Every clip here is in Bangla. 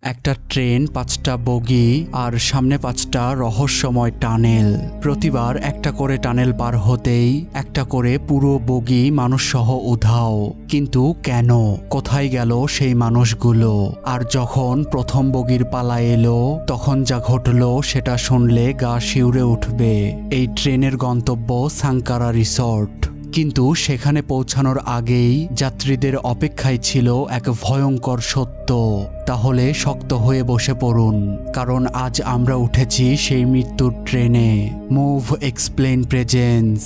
একটা ট্রেন, ৫টা বগি আর সামনে ৫টা রহস্যময় টানেল। প্রতিবার একটা করে টানেল পার হতেই একটা করে পুরো বগি মানুষসহ উধাও। কিন্তু কেন? কোথায় গেল সেই মানুষগুলো? আর যখন প্রথম বগির পালা এলো তখন যা ঘটলো সেটা শুনলে গা শিউরে উঠবে। এই ট্রেনের গন্তব্য সাঙ্কারা রিসর্ট। কিন্তু সেখানে পৌঁছানোর আগেই যাত্রীদের অপেক্ষায় ছিল এক ভয়ঙ্কর সত্য। তাহলে শক্ত হয়ে বসে পড়ুন, কারণ আজ আমরা উঠেছি সেই মৃত্যুর ট্রেনে। Move explain presents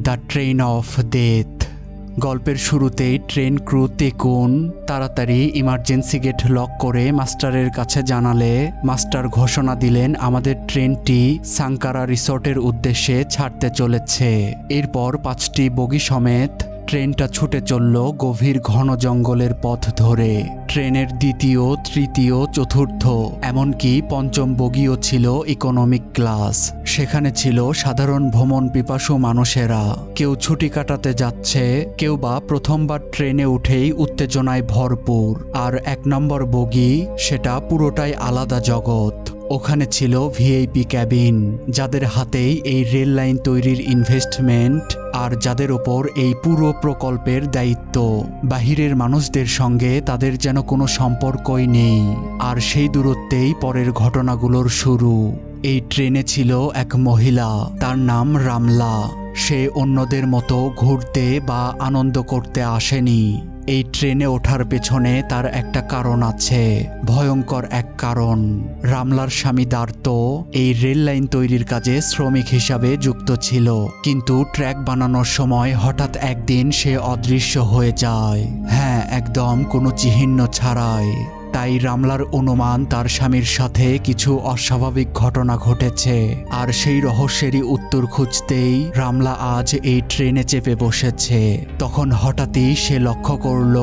the train of death. গল্পের শুরুতেই ট্রেন ক্রু তেকুন তাড়াতাড়ি ইমার্জেন্সি গেট লক করে মাস্টারের কাছে জানালে মাস্টার ঘোষণা দিলেন আমাদের ট্রেনটি সাঙ্কারা রিসর্টের উদ্দেশ্যে ছাড়তে চলেছে। এরপর 5টি বগি সমেত ট্রেনটা ছুটে চলল গভীর ঘন জঙ্গলের পথ ধরে। ট্রেনের দ্বিতীয়, তৃতীয়, চতুর্থ এমনকি 5ম বগিও ছিল ইকোনমিক ক্লাস। সেখানে ছিল সাধারণ ভ্রমণ পিপাসু মানুষেরা। কেউ ছুটি কাটাতে যাচ্ছে, কেউ বা প্রথমবার ট্রেনে উঠেই উত্তেজনায় ভরপুর। আর 1 নম্বর বগি, সেটা পুরোটাই আলাদা জগৎ। ওখানে ছিল ভিআইপি ক্যাবিন, যাদের হাতেই এই রেল লাইন তৈরির ইনভেস্টমেন্ট আর যাদের ওপর এই পুরো প্রকল্পের দায়িত্ব। বাহিরের মানুষদের সঙ্গে তাদের যেন কোনো সম্পর্কই নেই। আর সেই দূরত্বেই পরের ঘটনাগুলোর শুরু। এই ট্রেনে ছিল এক মহিলা, তার নাম রামলা। সে অন্যদের মতো ঘুরতে বা আনন্দ করতে আসেনি। এই ট্রেনে ওঠার পেছনে তার একটা কারণ আছে, ভয়ঙ্কর এক কারণ। রামলার স্বামী দার্ত এই রেল লাইন তৈরির কাজে শ্রমিক হিসাবে যুক্ত ছিল, কিন্তু ট্র্যাক বানানোর সময় হঠাৎ একদিন সে অদৃশ্য হয়ে যায়। হ্যাঁ, একদম কোনো চিহ্ন ছাড়াই। তাই রামলার অনুমান তার স্বামীর সাথে কিছু অস্বাভাবিক ঘটনা ঘটেছে। আর সেই রহস্যেরই উত্তর খুঁজতেই রামলা আজ এই ট্রেনে চেপে বসেছে। তখন হঠাৎই সে লক্ষ্য করল,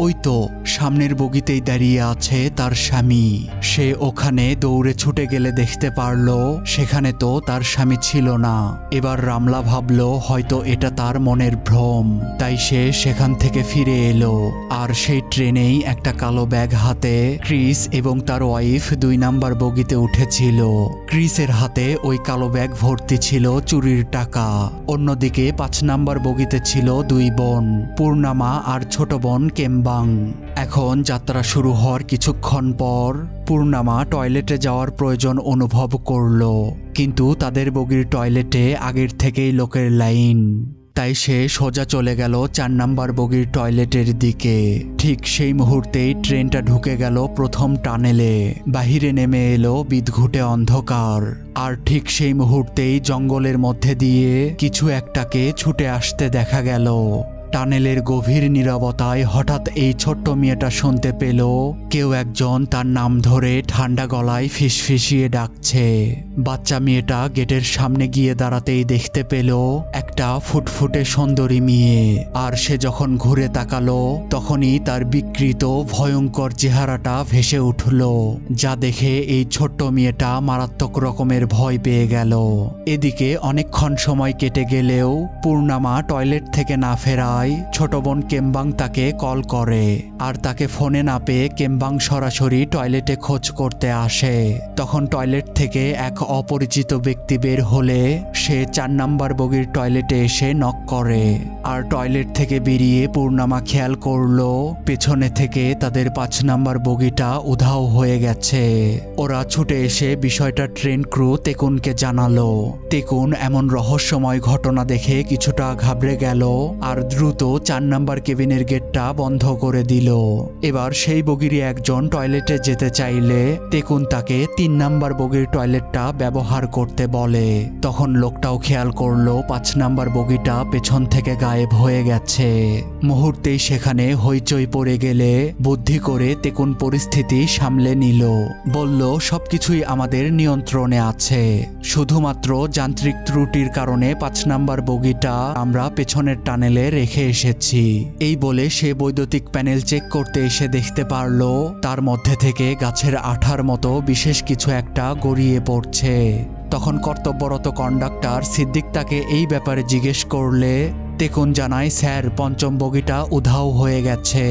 ওই তো সামনের বগিতেই দাঁড়িয়ে আছে তার স্বামী। সে ওখানে দৌড়ে ছুটে গেলে দেখতে পারল সেখানে তো তার স্বামী ছিল না। এবার রামলা ভাবল হয়তো এটা তার মনের ভ্রম, তাই সে সেখান থেকে ফিরে এলো। আর সেই ট্রেনেই একটা কালো ব্যাগ হাতে ক্রিস এবং তার ওয়াইফ 2 নাম্বার বগিতে উঠেছিল। ক্রিসের হাতে ওই কালো ব্যাগ ভর্তি ছিল চুরির টাকা। অন্যদিকে 5 নাম্বার বগিতে ছিল 2 বোন, পূর্ণামা আর ছোট বোন কেম্বাং। এখন যাত্রা শুরু হওয়ার কিছুক্ষণ পর পূর্ণামা টয়লেটে যাওয়ার প্রয়োজন অনুভব করল, কিন্তু তাদের বগির টয়লেটে আগের থেকেই লোকের লাইন। তাই সে সোজা চলে গেল 4 নাম্বার বগির টয়লেটের দিকে। ঠিক সেই মুহূর্তেই ট্রেনটা ঢুকে গেল প্রথম টানেলে। বাহিরে নেমে এলো বিদঘুটে অন্ধকার। আর ঠিক সেই মুহূর্তেই জঙ্গলের মধ্যে দিয়ে কিছু একটাকে ছুটে আসতে দেখা গেল। টানেলের গভীর নীরবতায় হঠাৎ এই ছোট্ট মেয়েটা শুনতে পেল কেউ একজন তার নাম ধরে ঠান্ডা গলায় ফিসফিসিয়ে ডাকছে। বাচ্চা মেয়েটা গেটের সামনে গিয়ে দাঁড়াতেই দেখতে পেল একটা ফুটফুটে সুন্দরী মেয়ে। আর সে যখন ঘুরে তাকালো তখনই তার বিকৃত ভয়ঙ্কর চেহারাটা ভেসে উঠল, যা দেখে এই ছোট্ট মেয়েটা মারাত্মক রকমের ভয় পেয়ে গেল। এদিকে অনেকক্ষণ সময় কেটে গেলেও পূর্ণামা টয়লেট থেকে না ফেরায় ছোট বোন কেম্বাং তাকে কল করে। আর তাকে ফোনে না পেয়ে কেম্বাং সরাসরি টয়লেটে খোঁজ করতে আসে। তখন টয়লেট থেকে এক অপরিচিত ব্যক্তি বের হলে সে 4 নাম্বার বগির টয়লেটে এসে নক করে। আর টয়লেট থেকে বেরিয়ে পূর্ণামা খেয়াল করলো পেছনে থেকে তাদের 5 নাম্বার বগিটা উধাও হয়ে গেছে। ওরা ছুটে এসে বিষয়টা ট্রেন ক্রু তেকুনকে জানালো। তেকুন এমন রহস্যময় ঘটনা দেখে কিছুটা ঘাবড়ে গেল আর দ্রুত 4 নাম্বার কেবিনের গেটটা বন্ধ করে দিল। এবার সেই বগিরই একজন টয়লেটে যেতে চাইলে তেকুন তাকে 3 নাম্বার বগির টয়লেটটা ব্যবহার করতে বলে। তখন লোকটাও খেয়াল করলো 5 নাম্বার বগিটা পেছন থেকে গায়েব হয়ে গেছে। মুহূর্তেই সেখানে হইচই পড়ে গেলে বুদ্ধি করে তেকুন পরিস্থিতি সামলে নিল। বলল সবকিছুই আমাদের নিয়ন্ত্রণে আছে, শুধুমাত্র যান্ত্রিক ত্রুটির কারণে 5 নাম্বার বগিটা আমরা পেছনের টানেলে রেখে এসেছি। এই বলে সে বৈদ্যুতিক প্যানেল চেক করতে এসে দেখতে পারল তার মধ্যে থেকে গাছের আঠার মতো বিশেষ কিছু একটা গড়িয়ে পড়ছে। তখন কর্তব্যরত কন্ডাক্টর সিদ্দিক তাকে এই ব্যাপারে জিজ্ঞেস করলে তেকুন জানায়, স্যার পঞ্চম বগিটা উধাও হয়ে গেছে।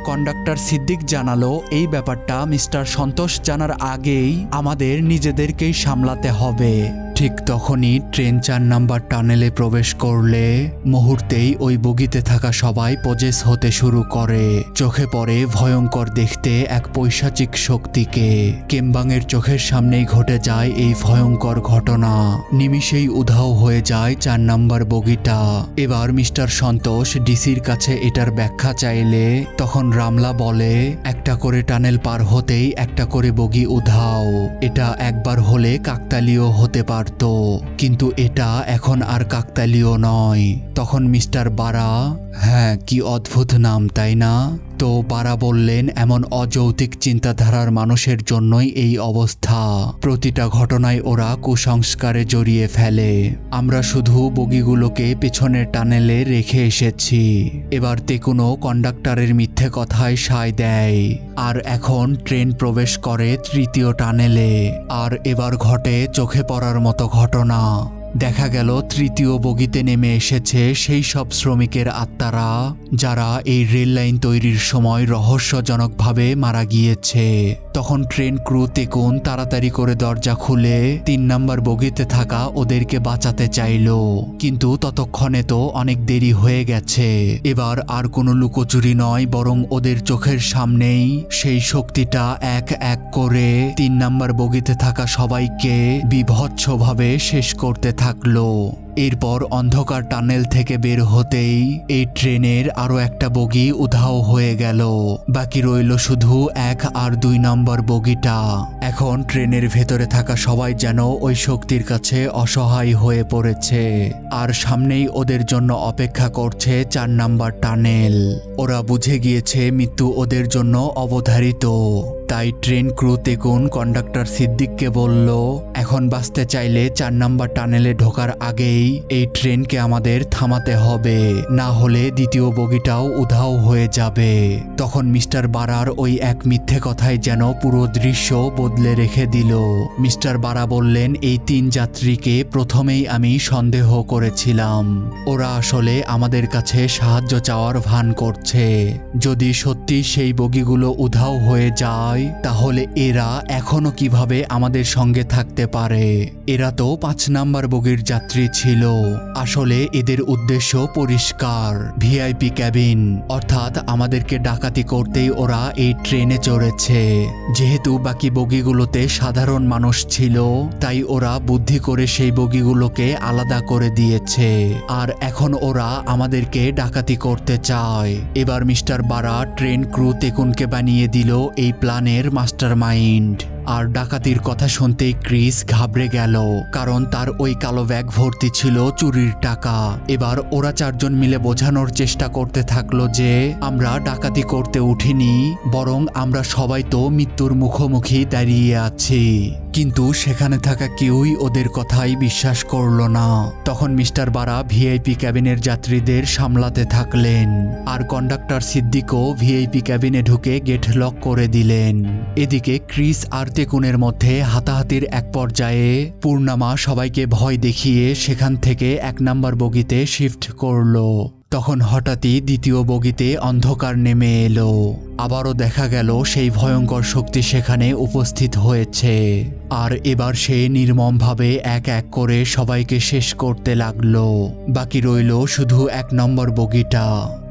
কন্ডাক্টর সিদ্দিক জানালো, এই ব্যাপারটা মিস্টার সন্তোষ জানার আগেই আমাদের নিজেদেরকেই সামলাতে হবে। ঠিক তখনই ট্রেন 4 নাম্বার টানেলে প্রবেশ করলে মুহূর্তেই ওই বগিতে থাকা সবাই পজেস হতে শুরু করে। চোখে পড়ে ভয়ঙ্কর দেখতে এক পৈশাচিক শক্তিকে। কেম্বাংয়ের চোখের সামনেই ঘটে যায় এই ভয়ঙ্কর ঘটনা। নিমিষেই উধাও হয়ে যায় 4 নাম্বার বগিটা। এবার মিস্টার সন্তোষ ডিসির কাছে এটার ব্যাখ্যা চাইলে তখন রামলা বলে, একটা করে টানেল পার হতেই একটা করে বগি উধাও। এটা একবার হলে কাকতালীয় হতে পারত, কিন্তু এটা এখন আর কাকতালীয় নয়। তখন মিস্টার বারা, হ্যাঁ কি অদ্ভুত নাম তাই না? তো বারা বললেন, এমন অযৌক্তিক চিন্তাধারার মানুষের জন্যই এই অবস্থা। প্রতিটা ঘটনায় ওরা কুসংস্কারে জড়িয়ে ফেলে। আমরা শুধু বগিগুলোকে পেছনের টানেলে রেখে এসেছি। এবার তেকুনো কন্ডাক্টরের মিথ্যে কথায় সায় দেয়। আর এখন ট্রেন প্রবেশ করে 3য় টানেলে। আর এবার ঘটে চোখে পড়ার মতো ঘটনা। দেখা গেল 3য় বগিতে নেমে এসেছে সেই সব শ্রমিকের আত্মারা যারা এই রেল লাইন তৈরির সময় রহস্যজনকভাবে মারা গিয়েছে। তখন ট্রেন ক্রু তেকুন তাড়াতাড়ি করে দরজা খুলে 3 নাম্বার বগিতে থাকা ওদেরকে বাঁচাতে চাইল, কিন্তু ততক্ষণে তো অনেক দেরি হয়ে গেছে। এবার আর কোনো লুকোচুরি নয়, বরং ওদের চোখের সামনেই সেই শক্তিটা এক এক করে 3 নাম্বার বগিতে থাকা সবাইকে বীভৎসভাবে শেষ করতে থাকলো। এরপর অন্ধকার টানেল থেকে বের হতেই এই ট্রেনের আরো একটা বগি উধাও হয়ে গেল। বাকি রইল শুধু 1 আর 2 নম্বর বগিটা। এখন ট্রেনের ভেতরে থাকা সবাই যেন ওই শক্তির কাছে অসহায় হয়ে পড়েছে, আর সামনেই ওদের জন্য অপেক্ষা করছে 4 নাম্বার টানেল। ওরা বুঝে গিয়েছে মৃত্যু ওদের জন্য অবধারিত। তাই ট্রেন ক্রু তেকুন কন্ডাক্টর সিদ্দিককে বলল, এখন বাঁচতে চাইলে 4 নাম্বার টানেলে ঢোকার আগেই এই ট্রেনকে আমাদের থামাতে হবে, না হলে দ্বিতীয় বগিটাও উধাও হয়ে যাবে। তখন মিস্টার বারার ওই এক মিথ্যে কথাই যেন পুরো দৃশ্য বদলে রেখে দিল। মিস্টার বারা বললেন, এই 3 যাত্রীকে প্রথমেই আমি সন্দেহ করেছিলাম। ওরা আসলে আমাদের কাছে সাহায্য চাওয়ার ভান করছে। যদি সত্যি সেই বগিগুলো উধাও হয়ে যায় তাহলে এরা এখনো কিভাবে আমাদের সঙ্গে থাকতে পারে? এরা তো 5 নাম্বার বগির যাত্রী ছিল। আসলে এদের উদ্দেশ্য পরিষ্কার, ভিআইপি ক্যাবিন, অর্থাৎ আমাদেরকে ডাকাতি করতেই ওরা এই ট্রেনে চড়েছে। যেহেতু বাকি বগিগুলোতে সাধারণ মানুষ ছিল, তাই ওরা বুদ্ধি করে সেই বগিগুলোকে আলাদা করে দিয়েছে, আর এখন ওরা আমাদেরকে ডাকাতি করতে চায়। এবার মিস্টার বারা ট্রেন ক্রু তেকুনকে বানিয়ে দিল এই প্ল্যানের মাস্টারমাইন্ড। আর ডাকাতির কথা শুনতেই ক্রিস ঘাবড়ে গেল, কারণ তার ওই কালো ব্যাগ ভর্তি ছিল চুরির টাকা। এবার ওরা 4 জন মিলে বোঝানোর চেষ্টা করতে থাকলো যে আমরা ডাকাতি করতে উঠিনি, বরং আমরা সবাই তো মৃত্যুর মুখোমুখি দাঁড়িয়ে আছি। কিন্তু সেখানে থাকা কেউই ওদের কথাই বিশ্বাস করলো না। তখন মিস্টার বারা ভিআইপি ক্যাবিনের যাত্রীদের সামলাতে থাকলেন, আর কন্ডাক্টর সিদ্দিকও ভিআইপি ক্যাবিনে ঢুকে গেট লক করে দিলেন। এদিকে ক্রিস আর তেকুনের মধ্যে হাতাহাতির এক পর্যায়ে পূর্ণামা সবাইকে ভয় দেখিয়ে সেখান থেকে 1 নাম্বার বগিতে শিফট করলো। তখন হঠাৎই দ্বিতীয় বগিতে অন্ধকার নেমে এলো। আবারও দেখা গেল সেই ভয়ঙ্কর শক্তি সেখানে উপস্থিত হয়েছে, আর এবার সে নির্মমভাবে এক এক করে সবাইকে শেষ করতে লাগলো। বাকি রইল শুধু 1 নম্বর বগিটা।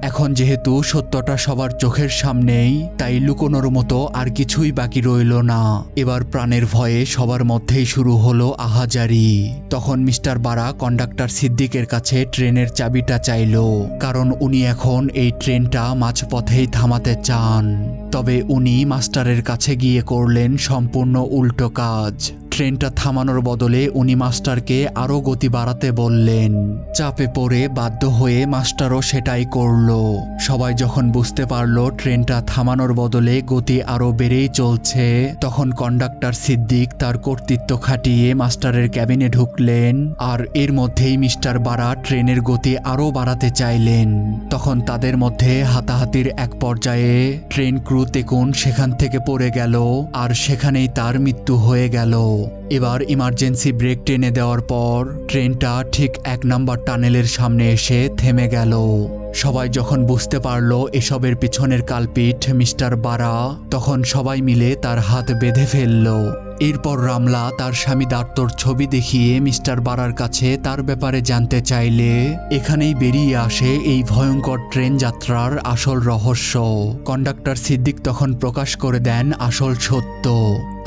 এখন যেহেতু সত্যটা সবার চোখের সামনেই, তাই লুকোনোর মতো আর কিছুই বাকি রইল না। এবার প্রাণের ভয়ে সবার মধ্যেই শুরু হলো আহাজারি। তখন মিস্টার বারা কন্ডাক্টর সিদ্দিকের কাছে ট্রেনের চাবিটা চাইল, কারণ উনি এখন এই ট্রেনটা মাঝপথেই থামাতে চান। তবে উনি মাস্টারের কাছে গিয়ে করলেন সম্পূর্ণ উল্টো কাজ। ট্রেনটা থামানোর বদলে উনি মাস্টারকে আরো গতি বাড়াতে বললেন। চাপে পড়ে বাধ্য হয়ে মাস্টারও সেটাই করলো। সবাই যখন বুঝতে পারলো ট্রেনটা থামানোর বদলে গতি আরো বেড়েই চলছে, তখন কন্ডাক্টর সিদ্দিক তার কর্তৃত্ব খাটিয়ে মাস্টারের ক্যাবিনে ঢুকলেন, আর এর মধ্যেই মিস্টার বারা ট্রেনের গতি আরো বাড়াতে চাইলেন। তখন তাদের মধ্যে হাতাহাতির এক পর্যায়ে ট্রেন ক্রু তেকুন সেখান থেকে পড়ে গেল, আর সেখানেই তার মৃত্যু হয়ে গেল। এবার ইমার্জেন্সি ব্রেক টেনে দেওয়ার পর ট্রেনটা ঠিক 1 নম্বর টানেলের সামনে এসে থেমে গেল। সবাই যখন বুঝতে পারলো এসবের পিছনের কালপিট মিস্টার বারা, তখন সবাই মিলে তার হাত বেঁধে ফেলল। এরপর রামলা তার স্বামী দাত্তর ছবি দেখিয়ে মিস্টার বারার কাছে তার ব্যাপারে জানতে চাইলে এখানেই বেরিয়ে আসে এই ভয়ঙ্কর ট্রেন যাত্রার আসল রহস্য। কন্ডাক্টর সিদ্দিক তখন প্রকাশ করে দেন আসল সত্য।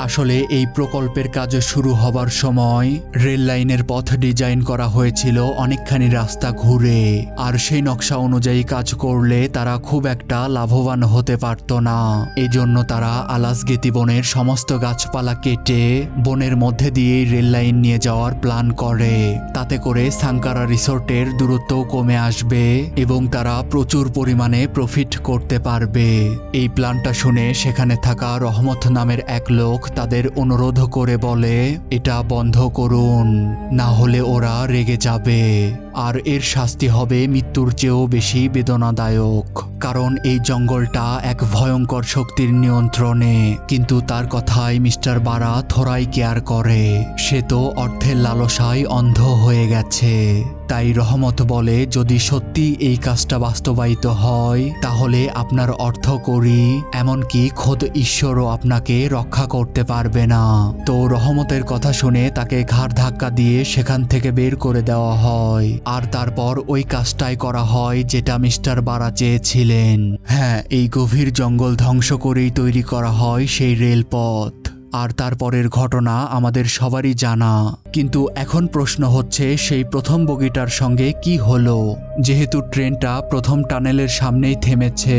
আসলে এই প্রকল্পের কাজ শুরু হবার সময় রেল লাইনের পথ ডিজাইন করা হয়েছিল অনেকখানি রাস্তা ঘুরে, আর সেই নকশা অনুযায়ী কাজ করলে তারা খুব একটা লাভবান হতে পারত না। এজন্য তারা আলাসগেতি বনের সমস্ত গাছপালা কেটে বনের মধ্যে দিয়ে রেল লাইন নিয়ে যাওয়ার প্ল্যান করে। তাতে করে সাঙ্কারা রিসোর্টের দূরত্বও কমে আসবে এবং তারা প্রচুর পরিমাণে প্রফিট করতে পারবে। এই প্ল্যানটা শুনে সেখানে থাকা রহমত নামের এক লোক তাদের অনুরোধ করে বলে, এটা বন্ধ করুন, না হলে ওরা রেগে যাবে আর এর শাস্তি হবে মৃত্যুর চেয়েও বেশি বেদনাদায়ক। কারণ এই জঙ্গলটা এক ভয়ঙ্কর শক্তির নিয়ন্ত্রণে। কিন্তু তার কথায় মিস্টার বারা থোড়াই কেয়ার করে, সে তো অর্থের লালসায় অন্ধ হয়ে গেছে। তাই রহমত বলে, যদি সত্যি এই কাজটা বাস্তবায়িত হয় তাহলে আপনার অর্থ করি, এমনকি খোদ ঈশ্বরও আপনাকে রক্ষা করতে পারবে না। তো রহমতের কথা শুনে তাকে ঘাড় ধাক্কা দিয়ে সেখান থেকে বের করে দেওয়া হয়, আর তারপর ওই কাজটাই করা হয় যেটা মিস্টার বারা চেয়েছিলেন। হ্যাঁ, এই গভীর জঙ্গল ধ্বংস করেই তৈরি করা হয় সেই রেলপথ। আর তারপরের ঘটনা আমাদের সবারই জানা। কিন্তু এখন প্রশ্ন হচ্ছে, সেই প্রথম বগিটার সঙ্গে কি হলো? যেহেতু ট্রেনটা প্রথম টানেলের সামনেই থেমেছে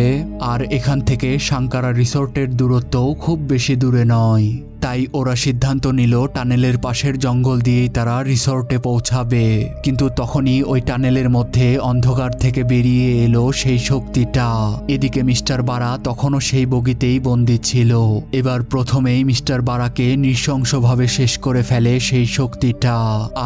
আর এখান থেকে সাঙ্কারা রিসোর্টের দূরত্বও খুব বেশি দূরে নয়, তাই ওরা সিদ্ধান্ত নিল টানেলের পাশের জঙ্গল দিয়েই তারা রিসোর্টে পৌঁছাবে। কিন্তু তখনই ওই টানেলের মধ্যে অন্ধকার থেকে বেরিয়ে এলো সেই শক্তিটা। এদিকে মিস্টার বারা তখনও সেই বগিতেই বন্দী ছিল। এবার প্রথমেই মিস্টার বারাকে নৃশংসভাবে শেষ করে ফেলে সেই শক্তিটা।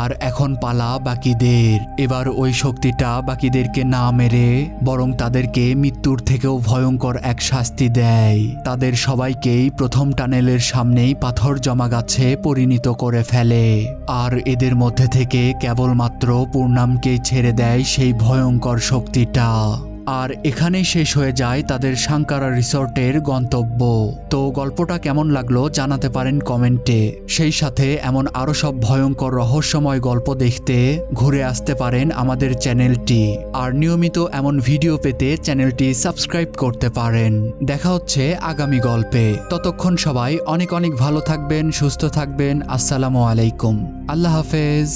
আর এখন পালা বাকিদের। এবার ওই শক্তিটা বাকিদেরকে না মেরে বরং তাদেরকে মৃত্যুর থেকেও ভয়ঙ্কর এক শাস্তি দেয়। তাদের সবাইকেই প্রথম টানেলের সামনেই পাথর জমা গাছে পরিণত করে ফেলে। আর এদের মধ্যে থেকে কেবলমাত্র পূর্ণামকেই ছেড়ে দেয় সেই ভয়ঙ্কর শক্তিটা। আর এখানেই শেষ হয়ে যায় তাদের সাঙ্কারা রিসোর্টের গন্তব্য। তো গল্পটা কেমন লাগলো জানাতে পারেন কমেন্টে। সেই সাথে এমন আরো সব ভয়ঙ্কর রহস্যময় গল্প দেখতে ঘুরে আসতে পারেন আমাদের চ্যানেলটি। আর নিয়মিত এমন ভিডিও পেতে চ্যানেলটি সাবস্ক্রাইব করতে পারেন। দেখা হচ্ছে আগামী গল্পে। ততক্ষণ সবাই অনেক অনেক ভালো থাকবেন, সুস্থ থাকবেন। আসসালামু আলাইকুম, আল্লাহ হাফেজ।